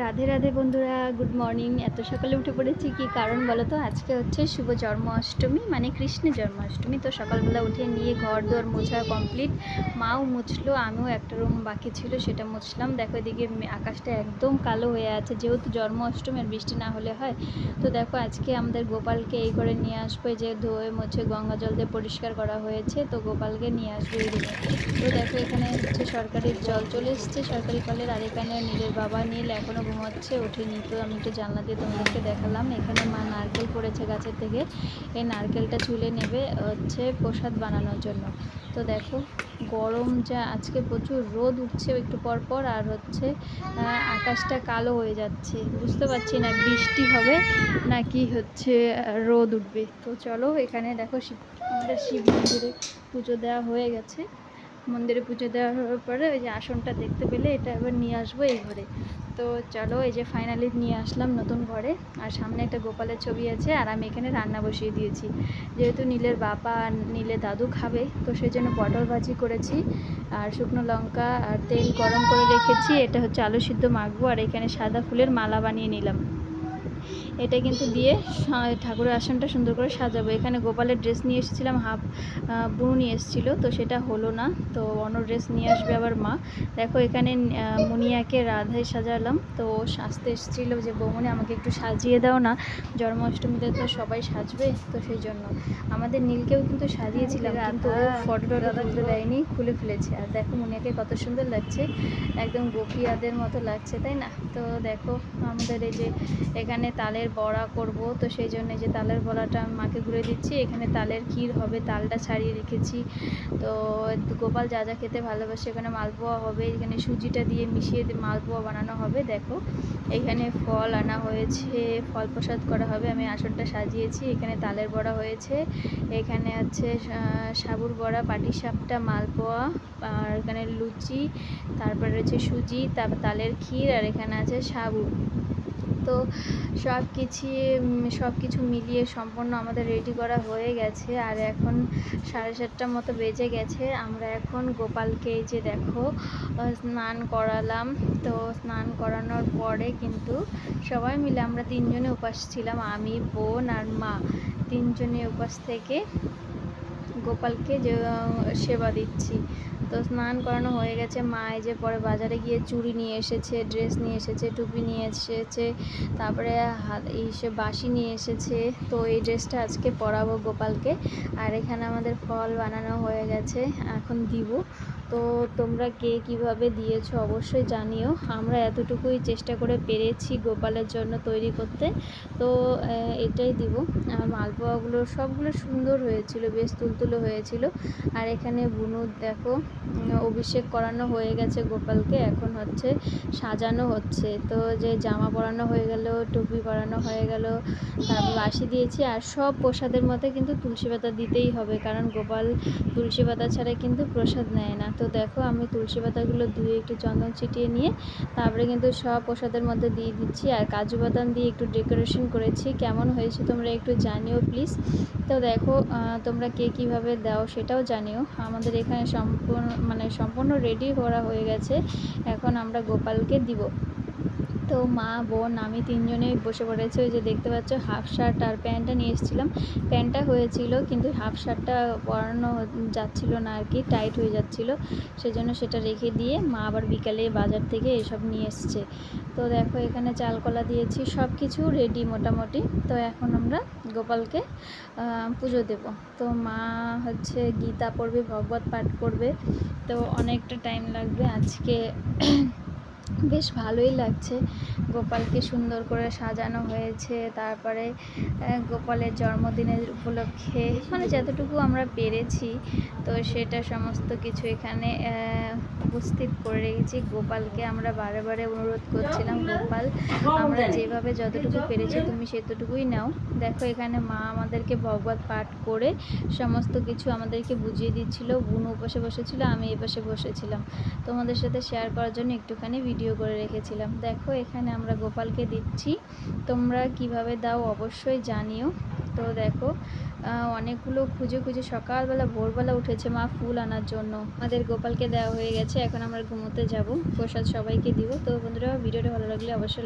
রাধে রাধে বন্ধুরা, good morning. এত সকালে উঠে পড়েছি কি কারণ বলো তো? আজকে হচ্ছে শুভ জন্মাষ্টমী, মানে কৃষ্ণের জন্মাষ্টমী। তো সকালবেলা উঠে নিয়ে ঘর দুয়ার মোছা কমপ্লিট। মাও মুছলো, আমিও একটা রুম বাকি ছিল সেটা মুছলাম। দেখো এদিকে আকাশটা একদম কালো হয়ে আছে, যেহেতু জন্মাষ্টমী আর বৃষ্টি না হলে হয়। তো দেখো আজকে আমাদের গোপালকে এই করে নিয়ে আসবো, যে ধুয়ে মুছে গঙ্গা জল দিয়ে পরিষ্কার করা হয়েছে, তো গোপালকে নিয়ে আসবো এই রুমে। তো দেখো এখানে হচ্ছে সরকারি জল চলে এসছে সরকারি কলের, আর এখানে নীলের বাবা নীল এখনও ঘুমাচ্ছে, ওঠেনি। তো আমি একটু জানলা দিয়ে তোমাদেরকে দেখালাম। এখানে মা নারকেল পড়েছে গাছের থেকে, এই নারকেলটা ছুলে নেবে হচ্ছে প্রসাদ বানানোর জন্য। তো দেখো গরম যা, আজকে প্রচুর রোদ উঠছে একটু পর পর, আর হচ্ছে আকাশটা কালো হয়ে যাচ্ছে, বুঝতে পারছি না বৃষ্টি হবে নাকি হচ্ছে রোদ উঠবে। তো চলো, এখানে দেখো আমাদের শিব মন্দিরে পুজো দেওয়া হয়ে গেছে। মন্দিরে পুজো দেওয়া হওয়ার পরে ওই যে আসনটা দেখতে পেলে, এটা এবার নিয়ে আসবো এই ঘরে। তো চলো, এই যে ফাইনালি নিয়ে আসলাম নতুন ঘরে। আর সামনে একটা গোপালের ছবি আছে, আর আমি এখানে রান্না বসিয়ে দিয়েছি। যেহেতু নীলের বাবা আর নীলের দাদু খাবে, তো সেই জন্য পটল ভাজি করেছি, আর শুকনো লঙ্কা আর তেল গরম করে রেখেছি। এটা হচ্ছে আলু সিদ্ধ মাখবো, আর এখানে সাদা ফুলের মালা বানিয়ে নিলাম। এটা কিন্তু দিয়ে ঠাকুরের আসনটা সুন্দর করে সাজাবো। এখানে গোপালের ড্রেস নিয়ে এসেছিলাম, হাফ বুনু নিয়ে এসেছিলো, তো সেটা হলো না, তো অন্য ড্রেস নিয়ে আসবে আবার মা। দেখো এখানে মুনিয়াকে রাধায় সাজালাম, তো ও সাজতে এসেছিলো যে বৌমনি আমাকে একটু সাজিয়ে দাও না, জন্মাষ্টমীতে তো সবাই সাজবে, তো সেই জন্য আমাদের নীলকেও কিন্তু সাজিয়েছিলাম, কিন্তু ও ফটো তুলতে দেয়নি, খুলে ফেলেছে। আর দেখো মুনিয়াকে কত সুন্দর লাগছে, একদম গোপিয়াদের মতো লাগছে, তাই না? তো দেখো আমাদের এই যে এখানে তালের বড়া করব, তো সেই জন্য যে তালের বড়াটা মাকে ঘুরে দিচ্ছি। এখানে তালের ক্ষীর হবে, তালটা ছাড়িয়ে রেখেছি। তো গোপাল যা যা খেতে ভালোবাসে, এখানে মালপোয়া হবে, এখানে সুজিটা দিয়ে মিশিয়ে মালপোয়া বানানো হবে। দেখো এখানে ফল আনা হয়েছে, ফল প্রসাদ করা হবে। আমি আসনটা সাজিয়েছি, এখানে তালের বড়া হয়েছে, এখানে আছে সাবুর বড়া, পাটিসাপটা, মালপোয়া, আর এখানে লুচি, তারপরে রয়েছে সুজি, তারপর তালের ক্ষীর, আর এখানে আছে সাবু। তো সব কিছু মিলিয়ে সম্পূর্ণ আমাদের রেডি করা হয়ে গেছে। আর এখন 7:30টার মতো বেজে গেছে। আমরা এখন গোপালকে এই যে দেখো স্নান করালাম। তো স্নান করানোর পরে কিন্তু সবাই মিলে আমরা 3জনে উপাস ছিলাম, আমি, বোন আর মা, 3জনে উপাস থেকে গোপালকে যে সেবা দিচ্ছি। তো স্নান করানো হয়ে গেছে। মা এই যে পরে বাজারে গিয়ে চুড়ি নিয়ে এসেছে, ড্রেস নিয়ে এসেছে, টুপি নিয়ে এসেছে, তারপরে সে বাঁশি নিয়ে এসেছে। তো এই ড্রেসটা আজকে পরাবো গোপালকে। আর এখানে আমাদের ফল বানানো হয়ে গেছে, এখন দিব। তো তোমরা কে কিভাবে দিয়েছো অবশ্যই জানিও। আমরা এতটুকুই চেষ্টা করে পেরেছি গোপালের জন্য তৈরি করতে, তো এটাই দিব। আর মালপোয়াগুলো সবগুলো সুন্দর হয়েছিল, বেশ তুলতুলো হয়েছিল। আর এখানে বুনু দেখো অভিষেক করানো হয়ে গেছে গোপালকে, এখন হচ্ছে সাজানো হচ্ছে। তো যে জামা পরানো হয়ে গেল, টুপি পরানো হয়ে গেল, তারপর বাঁশি দিয়েছি। আর সব প্রসাদের মধ্যে কিন্তু তুলসী পাতা দিতেই হবে, কারণ গোপাল তুলসী পাতা ছাড়া কিন্তু প্রসাদ নেয় না। তো দেখো আমি তুলসী পাতাগুলো ধুয়ে একটু চন্দন ছিটিয়ে নিয়ে তারপরে কিন্তু সব প্রসাদের মধ্যে দিয়ে দিচ্ছি। আর কাজু বাদাম দিয়ে একটু ডেকোরেশন করেছি। কেমন হয়েছে তোমরা একটু জানিও প্লিজ। তো দেখো তোমরা কে কীভাবে দাও সেটাও জানিও। আমাদের এখানে সম্পূর্ণ রেডি করা হয়ে গেছে, এখন আমরা গোপালকে দিব। তো মা, বোন, আমি 3জনেই বসে পড়েছি। ওই যে দেখতে পাচ্ছ হাফ শার্ট আর প্যান্টটা নিয়ে এসেছিলাম, প্যান্টটা হয়েছিল কিন্তু হাফ শার্টটা পরানো যাচ্ছিলো না আর কি, টাইট হয়ে যাচ্ছিলো, সেজন্য সেটা রেখে দিয়ে মা আবার বিকালে বাজার থেকে এসব নিয়ে এসছে। তো দেখো এখানে চাল কলা দিয়েছি, সব কিছু রেডি মোটামুটি। তো এখন আমরা গোপালকে পুজো দেব। তো মা হচ্ছে গীতা পড়বে, ভগবত পাঠ করবে, তো অনেকটা টাইম লাগবে। আজকে বেশ ভালোই লাগছে, গোপালকে সুন্দর করে সাজানো হয়েছে। তারপরে গোপালের জন্মদিনের উপলক্ষে মানে যতটুকু আমরা পেরেছি, তো সেটা সমস্ত কিছু এখানে উপস্থিত করে রেখেছি। গোপালকে আমরা বারে বারে অনুরোধ করছিলাম, গোপাল আমরা যেভাবে যতটুকু পেরেছি তুমি সেতটুকুই নাও। দেখো এখানে মা আমাদেরকে ভগবত পাঠ করে সমস্ত কিছু আমাদেরকে বুঝিয়ে দিচ্ছিল। বুনু পাশে বসেছিল, আমি এ পাশে বসেছিলাম, তোমাদের সাথে শেয়ার করার জন্য একটুখানি ভিডিও করে রেখেছিলাম। দেখো এখানে আমরা গোপালকে দিচ্ছি, তোমরা কিভাবে দাও অবশ্যই জানিও। তো দেখো অনেকগুলো খুঁজে খুঁজে সকালবেলা ভোরবেলা উঠেছে মা ফুল আনার জন্য। আমাদের গোপালকে দেওয়া হয়ে গেছে, এখন আমরা ঘুমোতে যাব, প্রসাদ সবাইকে দিব। তো বন্ধুরা ভিডিওটা ভালো লাগলে অবশ্যই